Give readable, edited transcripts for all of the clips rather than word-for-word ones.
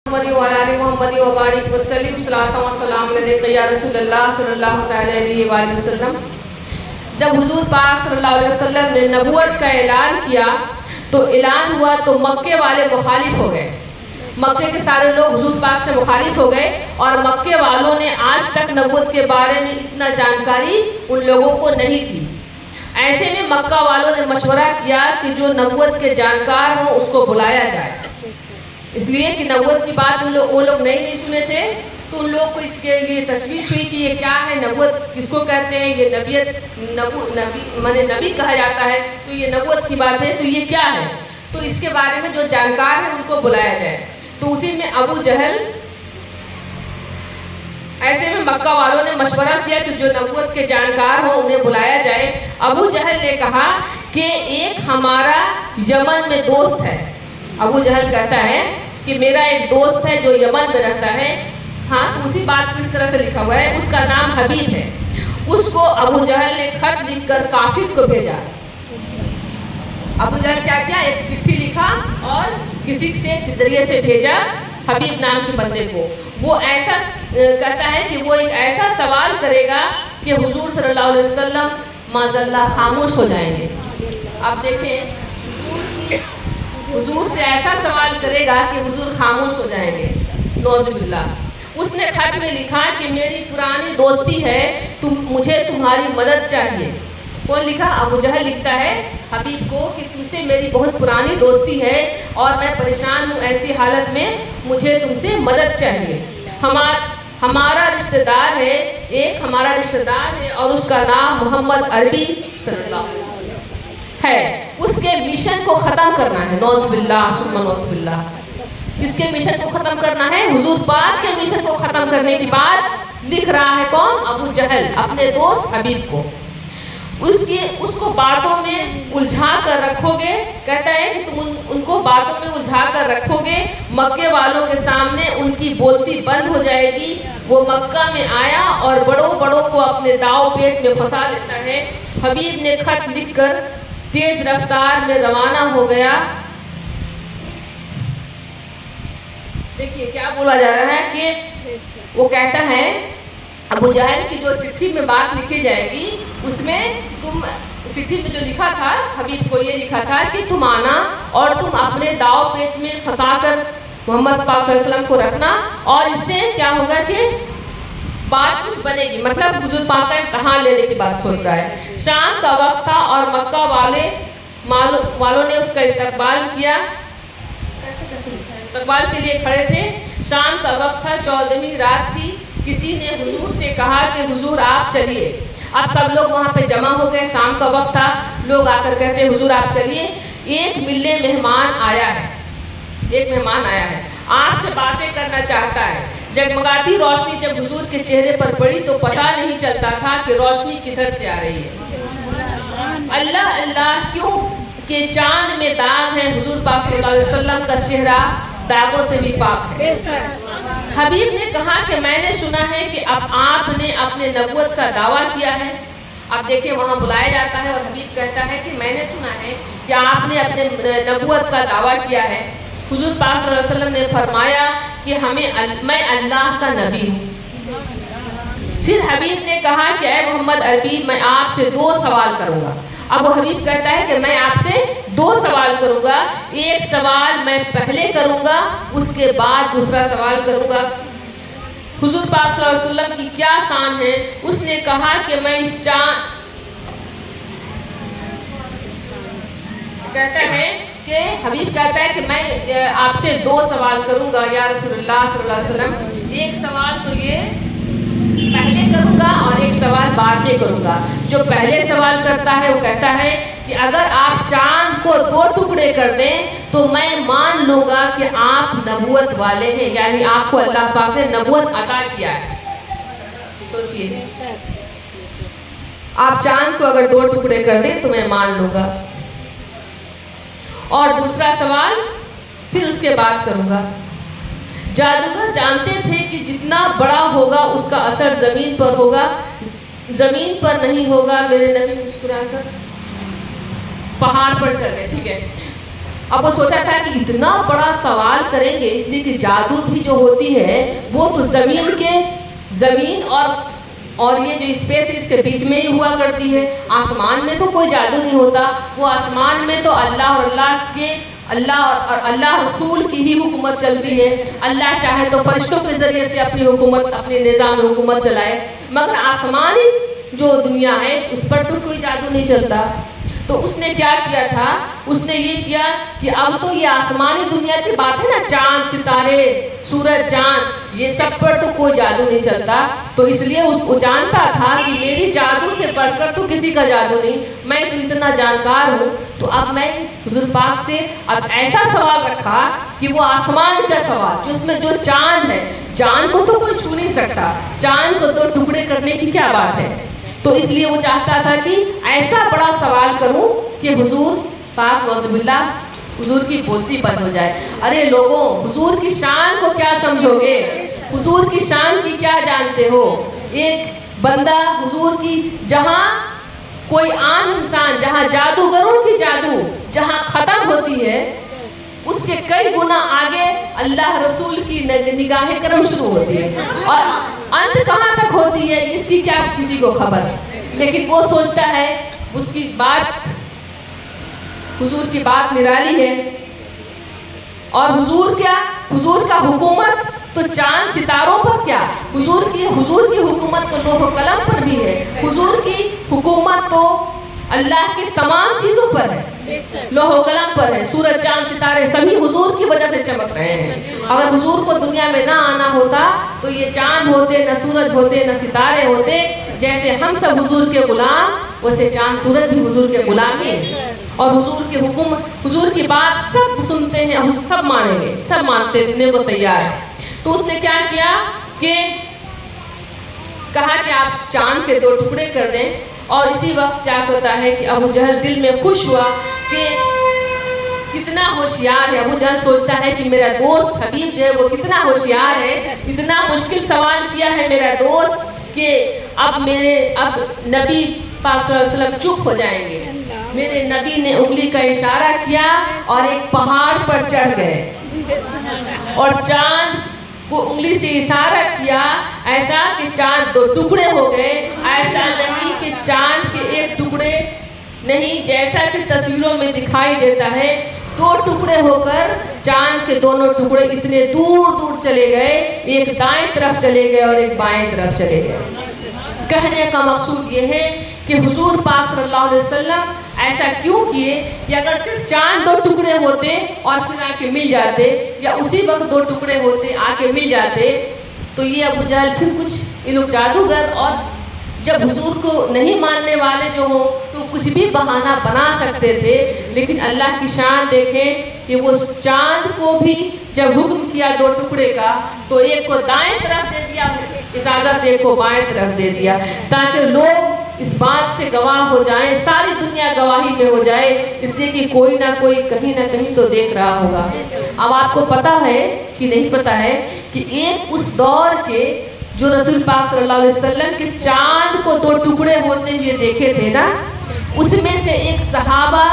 محمد وعلی آل محمد وبارک وسلم صلاۃ و سلام علیک یا رسول اللہ صلی اللہ تعالی علیہ وآلہ وسلم۔ جب حضور پاک صلی اللہ علیہ وسلم نے نبوت کا اعلان کیا تو اعلان ہوا تو مکے والے مخالف ہو گئے۔ مکے کے سارے لوگ حضور پاک سے مخالف ہو گئے اور مکے والوں نے آج تک نبوت کے بارے میں اتنا جانکاری ان لوگوں کو نہیں تھی۔ ایسے میں مکہ والوں نے مشورہ کیا کہ جو نبوت کے جانکار ہوں اس کو بلایا جائے، اس لیے کہ نبوت کی بات وہ لوگ نہیں سنے تھے، تو ان لوگوں کو اس کے لیے تشویش ہوئی کہ یہ کیا ہے، نبوت کس کو کہتے ہیں، یہ نبی کہا جاتا ہے تو یہ نبوت کی بات ہے تو یہ کیا ہے، تو اس کے بارے میں جو جانکار ہے ان کو بلایا جائے۔ تو اسی میں ابو جہل، ایسے میں مکہ والوں نے مشورہ کیا کہ جو نبوت کے جانکار ہوں انہیں بلایا جائے۔ ابو جہل نے کہا کہ ایک ہمارا یمن میں دوست ہے۔ ابو جہل کہتا ہے کہ میرا ایک دوست ہے جو یمن میں رہتا ہے، ہاں تو اسی بات کو اس طرح سے لکھا ہوا ہے، اس کا نام حبیب ہے۔ اس کو ابو جہل نے خط لکھ کر قاصد کو بھیجا۔ ابو جہل کیا کیا، ایک چٹھی لکھا اور کسی سے ذریعے سے بھیجا حبیب نام کے بندے کو۔ وہ ایسا کہتا ہے کہ وہ ایک ایسا سوال کرے گا کہ حضور صلی اللہ علیہ وسلم معاذ اللہ خاموش ہو جائیں گے۔ آپ دیکھیں حضور سے ایسا سوال کرے گا کہ حضور خاموش ہو جائیں گے، نعوذ باللہ۔ اس نے خط میں لکھا کہ میری پرانی دوستی ہے، مجھے تمہاری مدد چاہیے۔ کون لکھا؟ ابو جہل لکھتا ہے حبیب کو کہ تم سے میری بہت پرانی دوستی ہے اور میں پریشان ہوں، ایسی حالت میں مجھے تم سے مدد چاہیے۔ ہمارا رشتہ دار ہے، ایک ہمارا رشتہ دار ہے اور اس کا نام محمد عربی صلی اللہ علیہ وسلم ہے، اس کے مشن کو ختم کرنا ہے، نعوذ باللہ ثم نعوذ باللہ۔ اس کے مشن کو ختم کرنا ہے، حضور پاک کے مشن کو ختم کرنے کی بات لکھ رہا ہے کون؟ ابو جہل اپنے دوست حبیب کو۔ اس کو باتوں میں الجھا کر رکھو گے، کہتا ہے کہ تم ان کو باتوں میں الجھا کر رکھو گے، مکے والوں کے سامنے ان کی بولتی بند ہو جائے گی۔ وہ مکہ میں آیا اور بڑوں کو اپنے داؤ پیٹ میں پھنسا لیتا ہے۔ حبیب نے خط لکھ کر تیز رفتار میں روانہ ہو گیا۔ دیکھیے کیا بولا جا رہا ہے کہ وہ کہتا ہے ابو جہل کی جو چٹھی میں بات لکھی جائے گی اس میں چٹھی میں جو لکھا تھا حبیب کو یہ لکھا تھا کہ تم آنا اور تم اپنے داؤ پیچ میں پھنسا کر محمد پاک صلی اللہ علیہ وسلم کو رکھنا، اور اس سے کیا ہوگا کہ بات کچھ بنے گی، مطلب حضور پاک کا امتحان لینے کی بات سوچ رہا ہے۔ شام کا وقت تھا اور مکہ والوں نے اس کا استقبال کیا، استقبال کے لیے کھڑے تھے۔ شام کا وقت تھا، 14ویں رات تھی۔ کسی نے حضور سے کہا کہ حضور آپ چلیے۔ اب سب لوگ وہاں پہ جمع ہو گئے، شام کا وقت تھا، لوگ آ کر کہتے حضور آپ چلیے، ایک ملنے مہمان آیا ہے، ایک مہمان آیا ہے، آپ سے باتیں کرنا چاہتا ہے۔ جگمگاتی روشنی جب حضور کے چہرے پر پڑی تو پتہ نہیں چلتا تھا کہ روشنی کدھر سے آ رہی ہے۔ اللہ اللہ کیوں کہ چاند میں داغ ہے، حضور پاک صلی اللہ علیہ وسلم کا چہرہ داغوں سے بھی پاک ہے۔ حبیب نے کہا کہ میں نے سنا ہے کہ اب آپ نے اپنے نبوت کا دعویٰ کیا ہے۔ اب دیکھیں وہاں بلایا جاتا ہے اور حبیب کہتا ہے کہ میں نے سنا ہے کہ آپ نے اپنے نبوت کا دعویٰ کیا ہے۔ حضور پاک صلی اللہ علیہ وسلم نے فرمایا کہ میں اللہ کا نبی ہوں۔ پھر حبیب نے کہا کہ اے محمد عربی میں آپ سے 2 سوال کروں گا۔ اب وہ حبیب کہتا ہے کہ میں آپ سے 2 سوال کروں گا، ایک سوال میں پہلے کروں گا، اس کے بعد دوسرا سوال کروں گا۔ حضور پاک صلی اللہ علیہ وسلم کی کیا شان ہے؟ اس نے کہا کہ میں اس کہتا ہے کہ حبیب کہتا ہے کہ میں آپ سے 2 سوال کروں گا یا رسول اللہ صلی اللہ علیہ وسلم، ایک سوال تو یہ پہلے کروں گا اور ایک سوال بعد میں کروں گا۔ جو پہلے سوال کرتا ہے وہ کہتا ہے کہ اگر آپ چاند کو 2 ٹکڑے کر دیں تو میں مان لوں گا کہ آپ نبوت والے ہیں، یعنی آپ کو اللہ پاک نے نبوت عطا کیا ہے۔ سوچئے آپ چاند کو اگر 2 ٹکڑے کر دیں تو میں مان لوں گا، اور دوسرا سوال پھر اس کے بعد کروں گا۔ جادوگر جانتے تھے کہ جتنا بڑا ہوگا اس کا اثر زمین پر ہوگا، زمین پر نہیں ہوگا۔ میرے نبی مسکرا کر پہاڑ پر چڑھ گئے، ٹھیک ہے۔ اب وہ سوچا تھا کہ اتنا بڑا سوال کریں گے، اس لیے کہ جادو بھی جو ہوتی ہے وہ تو زمین اور یہ جو اسپیس ہے اس کے بیچ میں ہی ہوا کرتی ہے. آسمان میں تو کوئی جادو نہیں ہوتا. وہ آسمان میں تو اللہ اور اللہ رسول کی ہی حکومت چلتی ہے. اللہ چاہے تو فرشتوں کے ذریعے سے اپنی حکومت، اپنے نظام حکومت چلائے، مگر آسمانی جو دنیا ہے اس پر تو کوئی جادو نہیں چلتا. تو اس نے کیا کیا تھا، اس نے یہ کیا کہ اب تو یہ آسمانی دنیا کی بات ہے نا، چاند ستارے سورج چاند یہ سب پر تو کوئی جادو نہیں چلتا. تو اس لیے وہ جانتا تھا کہ میری جادو سے بڑھ کر تو کسی کا جادو نہیں، میں تو اتنا جانکار ہوں. تو اب میں حضور پاک سے اب ایسا سوال رکھا کہ وہ آسمان کا سوال، جو اس میں جو چاند ہے، چاند کو تو کوئی چھو نہیں سکتا، چاند کو تو ٹکڑے کرنے کی کیا بات ہے. تو اس لیے وہ چاہتا تھا کہ ایسا بڑا سوال کروں کہ حضور پاک نعوذ باللہ حضور کی بولتی بند ہو جائے. ارے لوگوں، حضور کی شان کو کیا سمجھو گے؟ حضور کی شان کی کیا جانتے ہو؟ ایک بندہ حضور کی، جہاں کوئی عام انسان، جہاں جادوگروں کی جادو جہاں ختم ہوتی ہے، اس کے کئی گنا آگے اللہ رسول کی نگاہ کرم شروع ہوتی ہے، اور انت کہاں تک ہوتی ہے اس کی کیا کسی کو خبر. لیکن وہ سوچتا ہے اس کی بات، حضور کی بات نرالی ہے. اور حضور کا حکومت تو چاند ستاروں پر کیا، حضور کی حکومت تو لوح و قلم پر بھی ہے. حضور کی حکومت تو اللہ کی تمام چیزوں پر ہے، لوح و قلم پر ہے. سورج چاند ستارے سبھی حضور کی وجہ سے چمک رہے ہیں. اگر حضور کو دنیا میں نہ آنا ہوتا تو یہ چاند ہوتے، نہ سورج ہوتے، نہ ستارے ہوتے. جیسے ہم سب حضور کے غلام، ویسے چاند سورج بھی حضور کے غلام ہیں. اور حضور کی حکومت، حضور کی بات سب سنتے ہیں، سب مانیں گے، سب ماننے کو تیار ہے. تو اس نے کیا کیا کہ کہا کہ آپ چاند کے 2 ٹکڑے کر دیں. اور اسی وقت کیا ہوتا ہے کہ ابو جہل دل میں خوش ہوا کہ کتنا ہوشیار ہے. ابو جہل سوچتا ہے کہ میرا دوست حبیب جو ہے وہ کتنا ہوشیار ہے، اتنا مشکل سوال کیا ہے میرا دوست کہ اب نبی پاک صلی اللہ علیہ وسلم چپ ہو جائیں گے. میرے نبی نے انگلی کا اشارہ کیا اور ایک پہاڑ پر چڑھ گئے، اور چاند کو انگلی سے اشارہ کیا ایسا کہ چاند 2 ٹکڑے ہو گئے. ایسا نہیں کہ چاند کے 1 ٹکڑے نہیں، جیسا کہ تصویروں میں دکھائی دیتا ہے 2 ٹکڑے ہو کر چاند کے دونوں ٹکڑے اتنے دور دور چلے گئے، ایک دائیں طرف چلے گئے اور ایک بائیں طرف چلے گئے. کہنے کا مقصود یہ ہے کہ حضور پاک صلی اللہ علیہ وسلم ایسا کیوں کیے کہ اگر صرف چاند 2 ٹکڑے ہوتے اور پھر آ کے مل جاتے، یا اسی وقت 2 ٹکڑے ہوتے آ کے مل جاتے، تو یہ ابو جہل پھر کچھ یہ لوگ جادوگر، اور جب حضور کو نہیں ماننے والے جو ہوں تو کچھ بھی بہانہ بنا سکتے تھے. لیکن اللہ کی شان دیکھیں کہ وہ چاند کو بھی جب حکم کیا 2 ٹکڑے کا تو ایک کو دائیں طرف دے دیا اجازت، ایک کو بائیں طرف دے دیا، تاکہ لوگ اس بات سے گواہ ہو جائیں، ساری دنیا گواہی میں ہو جائے، اس لیے کہ کوئی نہ کوئی کہیں نہ کہیں تو دیکھ رہا ہوگا. اب آپ کو پتا ہے کہ نہیں پتا ہے کہ ایک اس دور کے جو رسول پاک صلی اللہ علیہ وسلم کے چاند کو 2 ٹکڑے ہوتے ہوئے دیکھے تھے نا، اس میں سے ایک صحابہ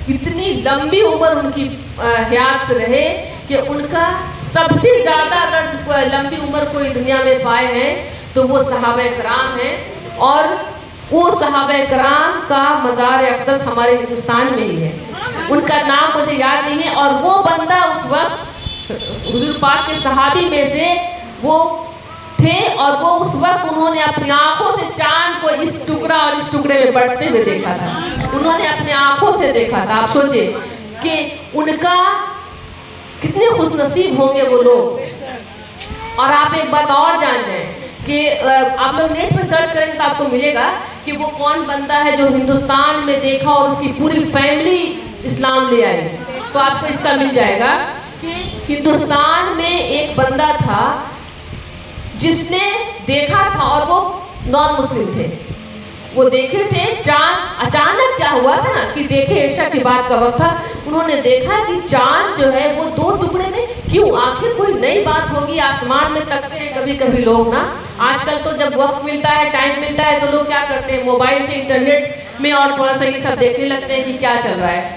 اتنی لمبی عمر ان کی حیات سے رہے کہ ان کا سب سے زیادہ اگر لمبی عمر کوئی دنیا میں پائے ہیں تو وہ صحابہ کرام ہیں. اور وہ صحابہ کرام کا مزار اقدس ہمارے ہندوستان میں ہی ہے. ان کا نام مجھے یاد نہیں ہے، اور وہ بندہ اس وقت حضور پاک کے صحابی میں سے وہ تھے، اور وہ اس وقت انہوں نے اپنی آنکھوں سے چاند کو اس ٹکڑا اور اس ٹکڑے میں بڑھتے ہوئے دیکھا تھا. انہوں نے اپنی آنکھوں سے دیکھا تھا. آپ سوچیں کہ ان کا کتنے خوش نصیب ہوں گے وہ لوگ. اور آپ ایک بات اور جان جائیں کہ آپ لوگ نیٹ پہ سرچ کریں گے تو آپ کو ملے گا کہ وہ کون بندہ ہے جو ہندوستان میں دیکھا اور اس کی پوری فیملی اسلام لے آئی. تو آپ کو اس کا مل جائے گا کہ ہندوستان میں ایک بندہ تھا جس نے دیکھا تھا، اور وہ نان مسلم تھے. وہ دیکھے تھے چاند. اچانک کیا ہوا تھا نا کہ دیکھے عشاء کی بات کا وقت تھا، انہوں نے دیکھا کہ چاند جو ہے وہ 2 ٹکڑے میں کیوں. آخر کوئی نئی بات ہوگی. آسمان میں تکتے ہیں کبھی کبھی لوگ نا. آج کل تو جب وقت ملتا ہے، ٹائم ملتا ہے، تو لوگ کیا کرتے ہیں، موبائل سے انٹرنیٹ میں اور تھوڑا سا یہ سب دیکھنے لگتے ہیں کہ کیا چل رہا ہے.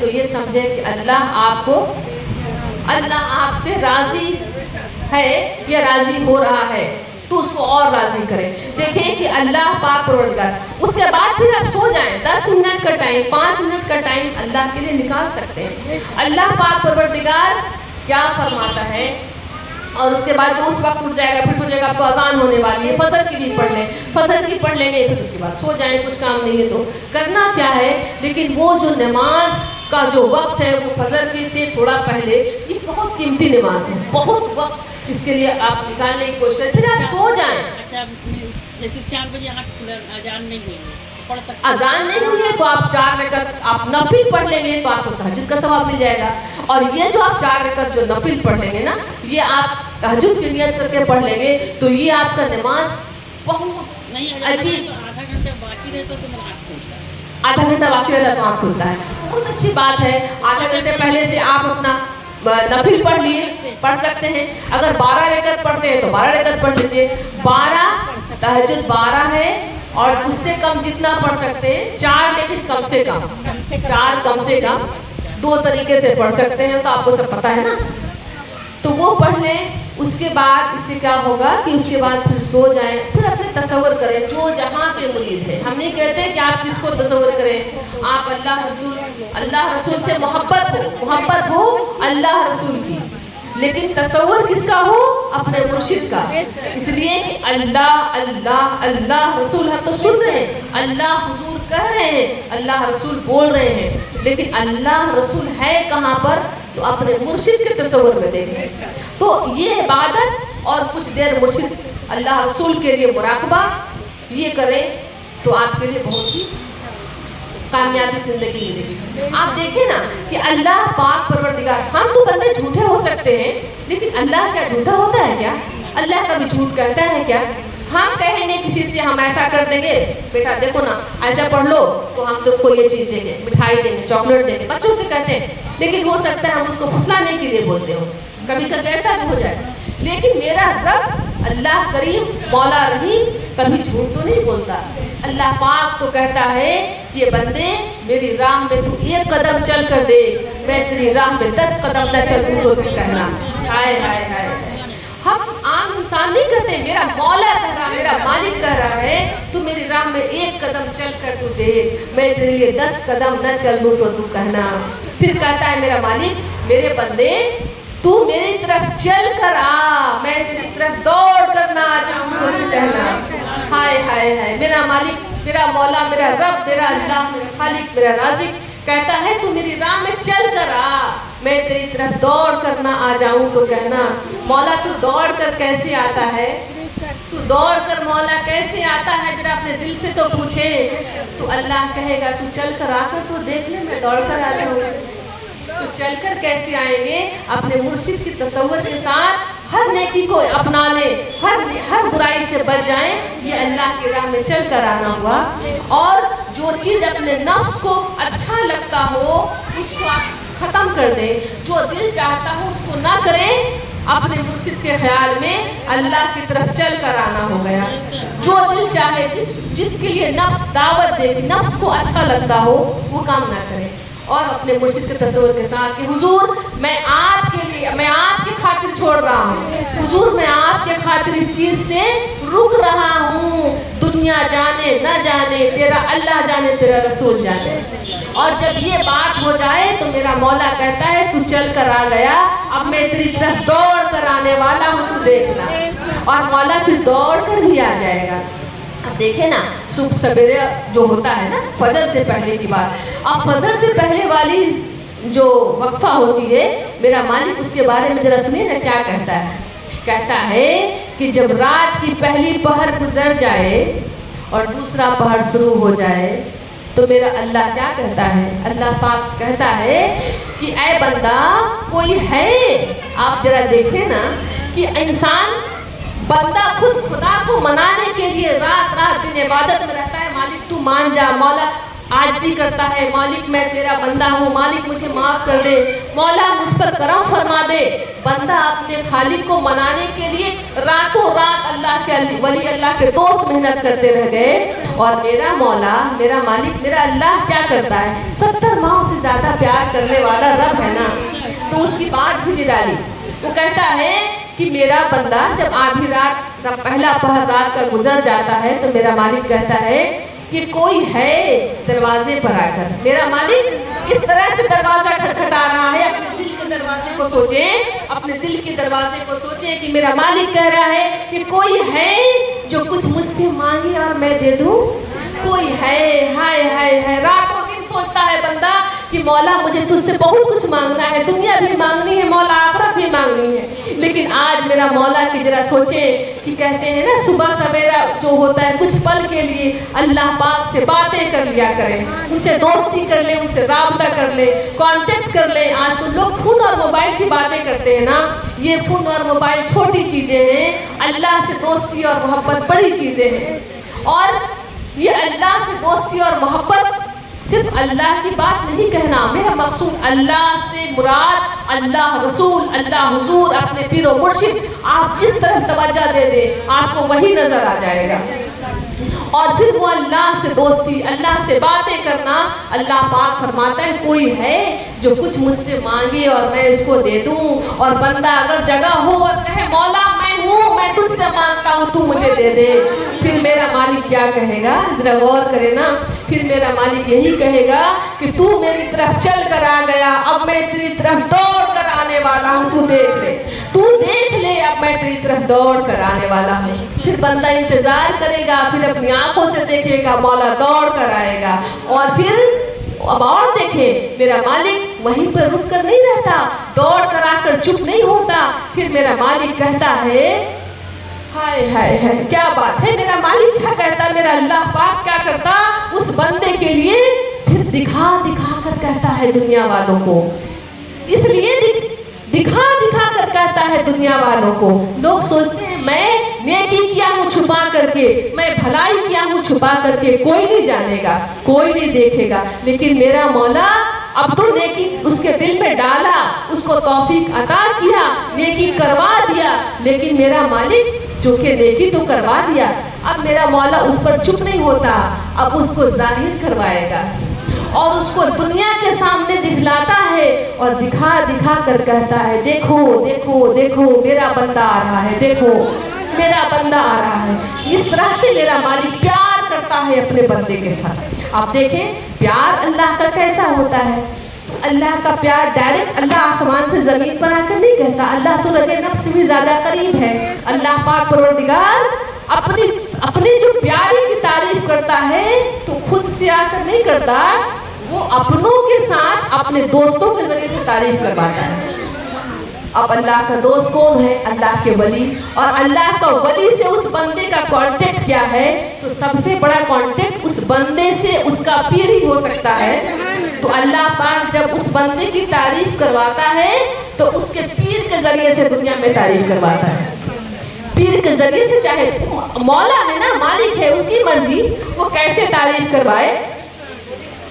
تو یہ سمجھے کہ اللہ آپ سے راضی ہے یا راضی ہو رہا ہے، تو اس کو اور راضی کریں. دیکھیں کہ اللہ پاک پروردگار، اس کے بعد پھر آپ سو جائیں. 10 منٹ کا ٹائم، 5 منٹ کا ٹائم اللہ کے لیے نکال سکتے ہیں. اللہ پاک پروردگار کیا فرماتا ہے، اور اس کے بعد اس وقت اٹھ جائے گا، پھر سوچے گا اب تو اذان ہونے والی ہے، فجر کی بھی پڑھ لیں، فجر کی پڑھ لیں گے، پھر اس کے بعد سو جائیں. کچھ کام نہیں ہے تو کرنا کیا ہے. لیکن وہ جو نماز کا جو وقت ہے وہ فجر کی سے تھوڑا پہلے، یہ بہت قیمتی نماز ہے، بہت وقت اس کے لیے آپ نکالنے کی کوشش کریں، پھر آپ سو جائیں. جیسے 4 بجے اذان نہیں ہوئی، اذان نہیں ہوئی ہے تو آپ 4 رکعت آپ نفل پڑھ لیں گے تو آپ کو تہجد کا ثواب مل جائے گا. اور یہ جو آپ 4 رکعت جو نفل پڑھ لیں گے نا، یہ آپ تہجد کی نیت کر کے پڑھ لیں گے تو یہ آپ کا نماز بہت عجیب. آدھا گھنٹہ باقی رہتا تو آنکھ کھلتا ہے، آدھا گھنٹہ باقی رہتا تو آنکھ کھلتا ہے. بہت اچھی بات ہے. آدھا گھنٹے پہلے سے آپ اپنا نفل پڑھ لیے، پڑھ سکتے ہیں. اگر 12 رکعت پڑھتے ہیں تو 12 رکعت پڑھ لیجیے. 12 تہجد 12 ہے، اور اس سے کم جتنا پڑھ سکتے ہیں 4، لیکن کم سے کم 4 کم سے کم 2 طریقے سے پڑھ سکتے ہیں، تو آپ کو سب پتہ ہے نا. تو وہ پڑھ لیں. اس کے بعد اس سے کیا ہوگا کہ اس کے بعد پھر سو جائیں. پھر اپنے تصور کریں جو جہاں پہ مرید ہے. ہم نہیں کہتے کہ آپ کس کو تصور کریں، آپ اللہ رسول سے محبت ہو اللہ رسول کی، لیکن تصور کس کا ہو، اپنے مرشد کا. اس لیے کہ اللہ رسول ہم تو سن رہے ہیں، اللہ حضور کہہ رہے ہیں، اللہ رسول بول رہے ہیں، لیکن اللہ رسول ہے کہاں پر، تو اپنے مرشد کے تصور میں دیکھیں. تو یہ عبادت اور کچھ دیر مرشد اللہ رسول کے لیے مراقبہ یہ کریں تو آپ کے لیے بہت ہی کامیابی زندگی ملے گی. آپ دیکھیں نا کہ اللہ پاک پروردگار، ہم تو بندے جھوٹے ہو سکتے ہیں، لیکن اللہ کیا جھوٹا ہوتا ہے کیا؟ اللہ کبھی جھوٹ کہتا ہے کیا؟ ہم کہیں گے کسی سے ہم ایسا کر دیں گے، بیٹا دیکھو نا ایسا پڑھ لو تو ہم تم کو یہ چیز دیں گے، مٹھائی دیں گے، چاکلیٹ دیں گے، بچوں سے کہتے ہیں. لیکن ہو سکتا ہے ہم اس کو پھسلانے کے لیے بولتے ہوں، کبھی کبھی ایسا بھی ہو جائے. لیکن میرا رب اللہ کریم مولا رحیم کبھی جھوٹ تو نہیں بولتا. اللہ پاک تو کہتا ہے کہ بندے میری راہ میں تو 1 قدم چل کر دے، میں تیری راہ میں 10 قدم نہ چلوں تو کہنا. ہائے ہائے ہائے. ہم عام انسان نہیں کہتے، میرا مولا کہہ رہا، میرا مالک کہہ رہا ہے تو میری راہ میں 1 قدم چل کر تو دے، میں تیرے لیے 10 قدم نہ چلوں تو کہنا. پھر کہتا ہے میرا مالک، میرے بندے تو میری طرف چل کر آ، میں تیری طرف دوڑ کر نہ آ جاؤں تو کہنا. ہائے ہائے ہائے. میرا مالک، میرا مولا، میرا رب، میرا اللہ، میرا خالق، میرا رازق کہتا ہے تو میری راہ میں چل کر آ، میں تیری طرف دوڑ کر نہ آ جاؤں تو کہنا. مولا تو دوڑ کر کیسے آتا ہے، تو دوڑ کر مولا کیسے آتا ہے، ذرا اپنے دل سے تو پوچھے. تو اللہ کہے گا تو چل کر آ کر تو دیکھ لے، میں دوڑ کر آ جاؤں. تو چل کر کیسے آئیں گے؟ اپنے مرشد کی تصور کے ساتھ ہر نیکی کو اپنا لیں، ہر برائی سے بچ جائیں. یہ اللہ کی راہ میں چل کر آنا ہوا. اور جو چیز اپنے نفس کو اچھا لگتا ہو اس کو آپ ختم کر دیں، جو دل چاہتا ہو اس کو نہ کریں. اپنے مرشد کے خیال میں اللہ کی طرف چل کر آنا ہو گیا. جو دل چاہے، جس کے لیے نفس دعوت دے، نفس کو اچھا لگتا ہو وہ کام نہ کریں. اور اپنے مرشد کے تصور کے ساتھ کہ حضور میں آپ کے لیے، میں آپ کی خاطر چھوڑ رہا ہوں، حضور میں آپ کے خاطر اس چیز سے رک رہا ہوں. دنیا جانے نہ جانے، تیرا اللہ جانے، تیرا رسول جانے. اور جب یہ بات ہو جائے تو میرا مولا کہتا ہے تو چل کر آ گیا، اب میں تیری طرف دوڑ کر آنے والا ہوں، تو دیکھنا. اور مولا پھر دوڑ کر بھی آ جائے گا. اب دیکھیں نا صبح سویرے جو ہوتا ہے نا فجر سے پہلے کی بات، اب فجر سے پہلے والی جو وقفہ ہوتی ہے، میرا مالک اس کے بارے میں ذرا سنیے نا کیا کہتا ہے. کہتا ہے کہ جب رات کی پہلی پہر گزر جائے اور دوسرا پہر شروع ہو جائے تو میرا اللہ کیا کہتا ہے؟ اللہ پاک کہتا ہے کہ اے بندہ کوئی ہے. آپ ذرا دیکھیں نا کہ انسان بندہ خود خدا کو منانے کے لیے رات رات دن عبادت میں رہتا ہے. مالک تو مان جا، مولا عاجزی کرتا ہے، مالک میں تیرا بندہ ہوں، مالک مجھے معاف کر دے، مولا مجھ پر کرم فرما دے. بندہ اپنے خالق کو منانے کے لیے راتوں رات اللہ کے ولی، اللہ کے دوست محنت کرتے رہ گئے. اور میرا مولا میرا مالک میرا اللہ کیا کرتا ہے؟ 70 ماہ سے زیادہ پیار کرنے والا رب ہے نا، تو اس کی بات بھی نرالی۔ وہ کہتا ہے کہ میرا بندہ جب آدھی رات کا پہلا پہر رات کا گزر جاتا ہے تو میرا مالک کہتا ہے کہ کوئی ہے دروازے پر آ کر۔ میرا مالک اس طرح سے دروازہ کھٹکھٹا رہا ہے، اپنے دل کے دروازے کو سوچیں، اپنے دل کے دروازے کو سوچیں کہ میرا مالک کہہ رہا ہے کہ کوئی ہے جو کچھ مجھ سے مانگے اور میں دے دوں؟ کوئی ہے؟ ہائے ہائے ہائے، راتوں دن سوچتا ہے بندہ کہ مولا مجھے تجھ سے بہت کچھ مانگنا ہے، دنیا بھی مانگنی ہے مولا، آخرت بھی مانگنی ہے، لیکن آج میرا مولا کی ذرا سوچیں کہ کہتے ہیں نا صبح سویرا جو ہوتا ہے کچھ پل کے لیے اللہ پاک سے باتیں کر لیا کریں، ان سے دوستی کر لیں، ان سے رابطہ کر لیں، کانٹیکٹ کر لیں۔ آج تو لوگ فون اور موبائل کی باتیں کرتے ہیں نا، یہ فون اور موبائل چھوٹی چیزیں ہیں، اللہ سے دوستی اور محبت بڑی چیزیں ہیں۔ اور یہ اللہ سے دوستی اور محبت صرف اللہ کی بات نہیں کہنا، میرا مقصود اللہ سے مراد اللہ رسول، اللہ حضور، اپنے پیر و مرشد، آپ جس طرف توجہ دے دیں آپ کو وہی نظر آ جائے گا۔ اور پھر وہ اللہ سے دوستی، اللہ سے باتیں کرنا، اللہ پاک فرماتا ہے کوئی ہے جو کچھ مجھ سے مانگے اور میں اس کو دے دوں۔ اور بندہ اگر جگہ ہو اور کہے مولا میں ہوں، میں تجھ سے مانگتا ہوں تو مجھے دے دے، پھر میرا مالک کیا کہے گا؟ ذرا غور کرے نا، پھر میرا مالک یہی کہے گا کہ تو میری طرف چل کر آ گیا، اب میں تیری طرف دوڑ کر آنے والا ہوں، تو دیکھ لے، تو دیکھ لے، اب میں تیری طرف دوڑ کر آنے والا ہوں۔ پھر بندہ انتظار کرے گا، پھر اپنی آنکھوں سے دیکھے گا مولا دوڑ کر آئے گا، اور پھر اب اور دیکھیں میرا مالک وہیں پر رک کر نہیں رہتا، دوڑ کر آ کر چپ نہیں ہوتا، پھر میرا مالک کہتا ہے ہائے ہائے ہائے کیا بات ہے، میرا مالک کیا کہتا، میرا اللہ پاک کیا کرتا اس بندے کے لیے؟ پھر دکھا دکھا کر کہتا ہے دنیا والوں کو، اس لیے دکھا دکھا کر کہتا ہے دنیا والوں کو۔ لوگ سوچتے ہیں میں نیکی کیا ہوں چھپا کر کے، میں بھلائی کیا ہوں چھپا کر کے، کوئی نہیں جانے گا، کوئی نہیں دیکھے گا، لیکن میرا مولا اب تو نیکی اس کے دل میں ڈالا، اس کو توفیق عطا کیا، نیکی کروا دیا، لیکن میرا مالک جو کہ نیکی تو کروا دیا، اب میرا مولا اس پر چپ نہیں ہوتا، اب اس کو ظاہر کروائے گا اور اس کو دنیا کے سامنے دکھلاتا ہے، اور دکھا دکھا کر کہتا ہے دیکھو دیکھو دیکھو میرا بندہ آ رہا ہے، دیکھو میرا بندہ آ رہا ہے۔ اس طرح سے میرا مالک پیار کرتا ہے اپنے بندے کے ساتھ۔ آپ دیکھیں پیار اللہ کا کیسا ہوتا ہے، اللہ کا پیار ڈائریکٹ اللہ آسمان سے زمین پر آ کر نہیں کہتا، اللہ تو لگے نفس سے بھی زیادہ قریب ہے۔ اللہ پاک پروردگار اپنی جو پیاری کی تعریف کرتا ہے تو خود سے آ کر نہیں کرتا، وہ اپنوں کے ساتھ اپنے دوستوں کے ذریعے سے تعریف کرواتا ہے۔ اب اللہ کا دوست کون ہے؟ اللہ کے ولی، اور اللہ کا ولی سے اس بندے کا کانٹیکٹ کیا ہے؟ تو سب سے بڑا کانٹیکٹ اس بندے سے اس کا پیر ہی ہو سکتا ہے۔ تو اللہ پاک جب اس بندے کی تعریف کرواتا ہے تو اس کے پیر کے ذریعے سے دنیا میں تعریف کرواتا ہے، پیر کے ذریعے سے، چاہے مولا ہے نا، مالک ہے، اس کی مرضی وہ کیسے تعریف کروائے،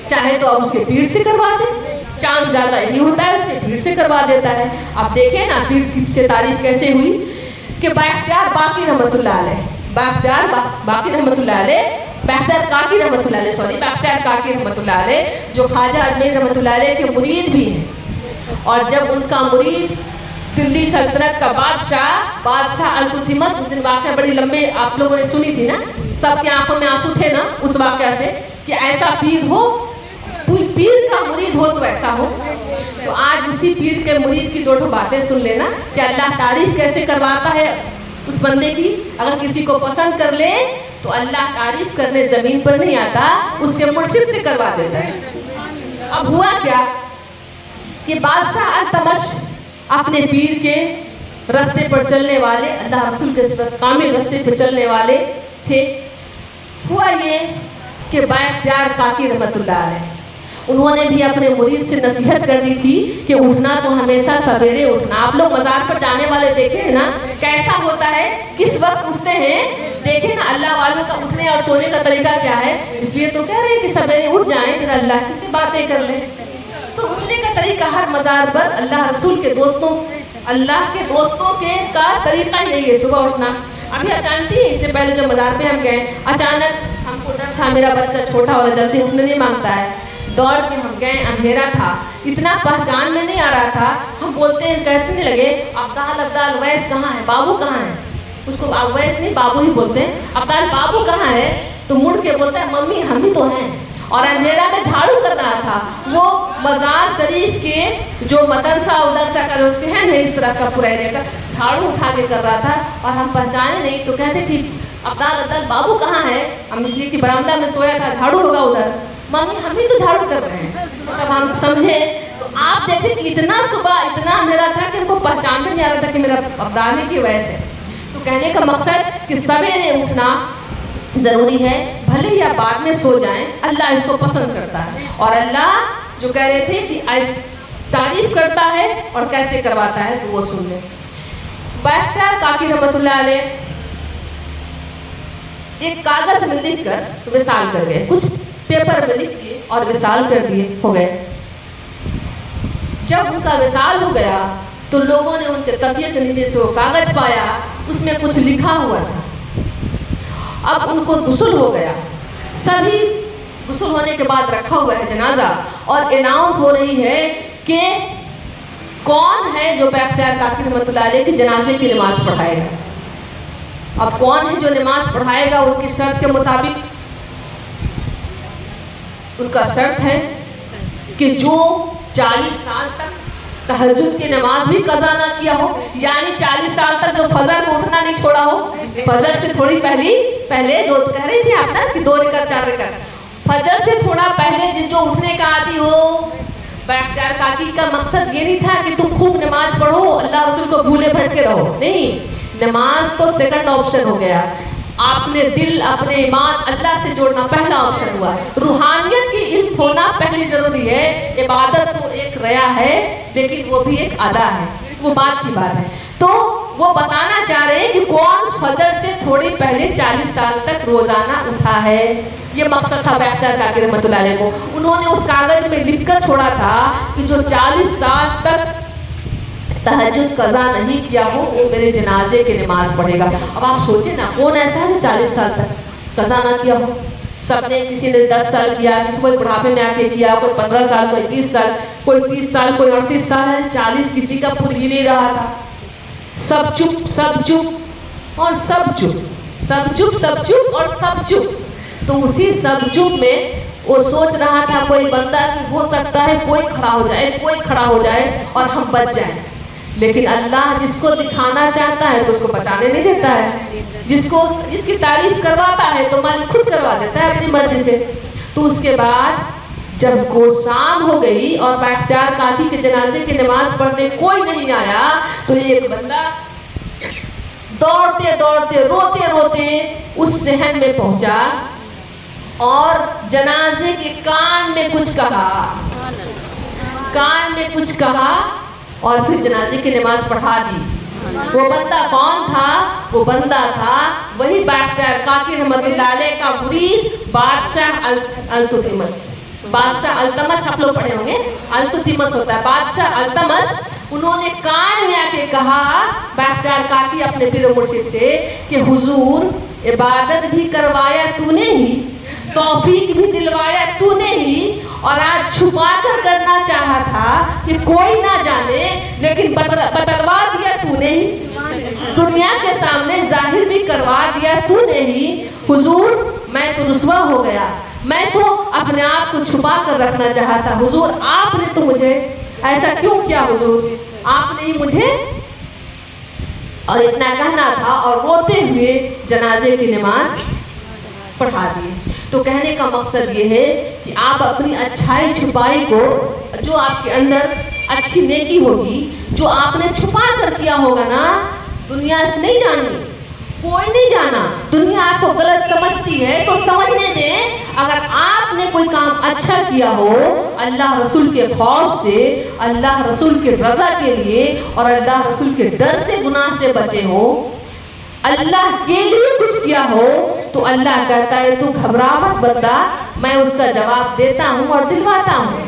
چاہے تو اب اس کے پیر سے کروا دے، چاند زیادہ ہی ہوتا ہے اس کے پیر سے کروا دیتا ہے۔ اب دیکھیں نا پیر سے تعریف کیسے ہوئی کہ بااختیار باقی رحمت اللہ علیہ، بااختیار باقی رحمت اللہ علیہ، بااختیار کاکی رحمت اللہ علیہ، بااختیار کاکی رحمت اللہ علیہ جو خواجہ اجمیر رحمت اللہ علیہ کے مرید بھی ہیں، اور جب ان کا مرید دلی سلطنت کا بادشاہ التتمش، اس دن واقعہ بڑی لمبے آپ لوگوں نے سنی تھی نا، سب کی آنکھوں میں آنسو تھے نا اس واقعہ سے کہ ایسا پیر ہو، پیر کا مرید ہو تو ایسا ہو۔ تو آج اسی پیر کے مرید کی دو باتیں سن لینا کہ اللہ تعریف کیسے کرواتا ہے اس بندے کی۔ اگر کسی کو پسند کر لے تو اللہ تعریف کرنے زمین پر نہیں آتا، اس کے مرشد سے کروا دیتا ہے۔ اب ہوا کیا کہ بادشاہ التتمش اپنے پیر کے رستے پر چلنے والے، اللہ رسول کے کامل رستے پر چلنے والے تھے۔ ہوا یہ کہ بااختیار کاکی رحمت اللہ علیہ، انہوں نے بھی اپنے مرید سے نصیحت کر دی تھی کہ اٹھنا تو ہمیشہ سویرے اٹھنا۔ آپ لوگ مزار پر جانے والے دیکھیں ہیں نا کیسا ہوتا ہے، کس وقت اٹھتے ہیں، دیکھیں نا اللہ والوں کا اٹھنے اور سونے کا طریقہ کیا ہے۔ اس لیے تو کہہ رہے ہیں کہ سویرے اٹھ جائیں پھر اللہ سے باتیں کر لیں۔ تو اٹھنے کا طریقہ ہر مزار پر اللہ رسول کے دوستوں، اللہ کے دوستوں کا طریقہ یہی ہے صبح اٹھنا۔ ابھی آپ جانتی ہیں اس سے پہلے جو مزار پہ ہم گئے اچانک ہم کو ڈر تھا میرا بچہ چھوٹا والا جلدی اٹھنے نہیں مانگتا ہے, دوڑ کے ہم گئے, اندھیرا تھا, اتنا پہچان میں نہیں آ رہا تھا, ہم بولتے ہیں کہتے نہیں لگے عبدال ویس کہاں ہے, بابو کہاں ہے, اس کو ویس نہیں بابو ہی بولتے ہیں, عبدال بابو کہاں ہے, تو مڑ کے بولتا ہے ممی ہم ہی تو ہیں, اور اندھیرا میں جھاڑو کر رہا تھا. وہ مزار شریف کے جو مدرسہ ادرسہ کا جو صحن ہے اس طرح کا پورا ایریا کا جھاڑو اٹھا کے کر رہا تھا, اور ہم پہچانے نہیں تو کہتے کہ عبدال بابو کہاں ہے, ہم اس لیے کہ برآمدہ میں سویا تھا جھاڑو ہوگا ادھر, ممی ہم ہی تو جھاڑو کر رہے ہیں. تب ہم سمجھے تو آپ دیکھیں کہ اتنا صبح اتنا اندھیرا تھا کہ ہم کو پہچان بھی نہیں آ رہا تھا کہ میرا عبدال کی وجہ سے. تو کہنے کا مقصد کہ سویرے اٹھنا ضروری ہے, بھلے یا بعد میں سو جائیں, اللہ اس کو پسند کرتا ہے. اور اللہ جو کہہ رہے تھے کہ تعریف کرتا ہے اور کیسے کرواتا ہے تو وہ سن لیں. باختیار کاکی رحمۃ اللہ علیہ ایک کاغذ میں لکھ کر وصال کر گئے, کچھ پیپر میں لکھ دیے اور وصال کر دیے, ہو گئے. جب ان کا وصال ہو گیا تو لوگوں نے ان کے تکیے کے نیچے سے وہ کاغذ پایا, اس میں کچھ لکھا ہوا تھا. اب ان کو غسل ہو گیا, سبھی غسل ہونے کے بعد رکھا ہوا ہے جنازہ, اور اناؤنس ہو رہی ہے کہ کون ہے جو باختیار کاکی رحمۃ اللہ علیہ کی جنازے کی نماز پڑھائے گا. اب کون ہے جو نماز پڑھائے گا, ان کی شرط کے مطابق ان کا شرط ہے کہ جو 40 سال تک تہجد کی نماز بھی قضا نہ کیا ہو, یعنی 40 سال تک جو فجر میں اٹھنا نہیں چھوڑا ہو, فجر سے تھوڑی پہلے جو کہہ رہی تھی آپ نا کہ 2 رکعت 4 رکعت, فجر سے تھوڑا پہلے جو اٹھنے کا عادی ہو. باختیار کاکی کا مقصد یہ نہیں تھا کہ تم خوب نماز پڑھو, اللہ رسول کو بھولے بھٹکے رہو, نہیں, نماز تو سیکنڈ آپشن ہو گیا. آپ نے دل اپنے ایمان اللہ سے جوڑنا پہلا آپشن ہوا. روحانیت کی علم ہونا پہلی ضروری ہے. عبادت تو ایک ریا ہے لیکن وہ بھی ایک ادا ہے, وہ بات کی بات ہے. تو وہ بتانا چاہ رہے ہیں کہ کون فجر سے تھوڑی پہلے 40 سال تک روزانہ اٹھا ہے. یہ مقصد تھا باختیار کاکی رحمۃ اللہ علیہ کو. انہوں نے اس کاغذ میں لکھ کر چھوڑا تھا کہ جو 40 سال تک تہجد قضا نہیں کیا ہو وہ میرے جنازے کی نماز پڑھے گا. اب آپ سوچیں نا, کون ایسا ہے جو 40 سال تک قضا نہ کیا ہو. سب نے, کسی نے 10 سال کیا, کسی کوئی بڑھاپے میں آ کے کیا, کوئی 15 سال, کوئی 20 سال, کوئی 30 سال, کوئی 38 سال ہے, 40 کسی کا پور ہی نہیں رہا تھا. سب چپ اور سب چپ, سب چپ اور سب چپ. تو اسی سب چپ میں وہ سوچ رہا تھا کوئی بندہ ہو سکتا ہے کوئی کھڑا ہو جائے اور ہم بچ جائیں. لیکن اللہ جس کو دکھانا چاہتا ہے تو اس کو بچانے نہیں دیتا ہے, جس کی تعریف کرواتا ہے تو مالک خود کروا دیتا ہے اپنی مرضی سے. تو اس کے بعد جب شام ہو گئی اور باختیار کاکی کے جنازے کی نماز پڑھنے کوئی نہیں آیا تو ایک بندہ دوڑتے روتے اس صحن میں پہنچا اور جنازے کے کان میں کچھ کہا اور پھر جنازے کی نماز پڑھا دی. وہ بندہ کون تھا؟ وہ بندہ تھا وہی باختیار کاکی رحمۃ اللہ علیہ کا مرید بادشاہ التمش. بادشاہ التمش آپ لوگ پڑھے ہوں گے, التمش ہوتا ہے بادشاہ التمش. انہوں نے کان میں آ کے کہا باختیار کاکی اپنے پیر و مرشد سے کہ حضور عبادت بھی کروایا تو نے ہی, توفیق بھی دلوایا تو نے ہی, اور آج چھپا کر کرنا چاہا تھا کہ کوئی نہ جانے, لیکن بتلوا دیا تو نے ہی, دنیا کے سامنے ظاہر بھی کروا دیا تو نے ہی. حضور میں تو رسوا ہو گیا, میں تو اپنے آپ کو چھپا کر رکھنا چاہا تھا, حضور آپ نے تو مجھے ایسا کیوں کیا, حضور آپ نے ہی مجھے, اور اتنا کہنا تھا اور روتے ہوئے جنازے کی نماز پڑھا دی. تو کہنے کا مقصد یہ ہے کہ آپ اپنی اچھائی چھپائی کو, جو آپ کے اندر اچھی نیکی ہوگی, جو آپ نے چھپا کر کیا ہوگا نا, دنیا نہیں جانی, کوئی نہیں جانا. دنیا آپ کو غلط سمجھتی ہے تو سمجھنے دیں. اگر آپ نے کوئی کام اچھا کیا ہو اللہ رسول کے خوف سے, اللہ رسول کے رضا کے لیے اور اللہ رسول کے ڈر سے, گناہ سے بچے ہو, اللہ کے لیے کچھ کیا ہو, تو اللہ کہتا ہے تو گھبرا مت بندہ, میں اس کا جواب دیتا ہوں اور دلواتا ہوں.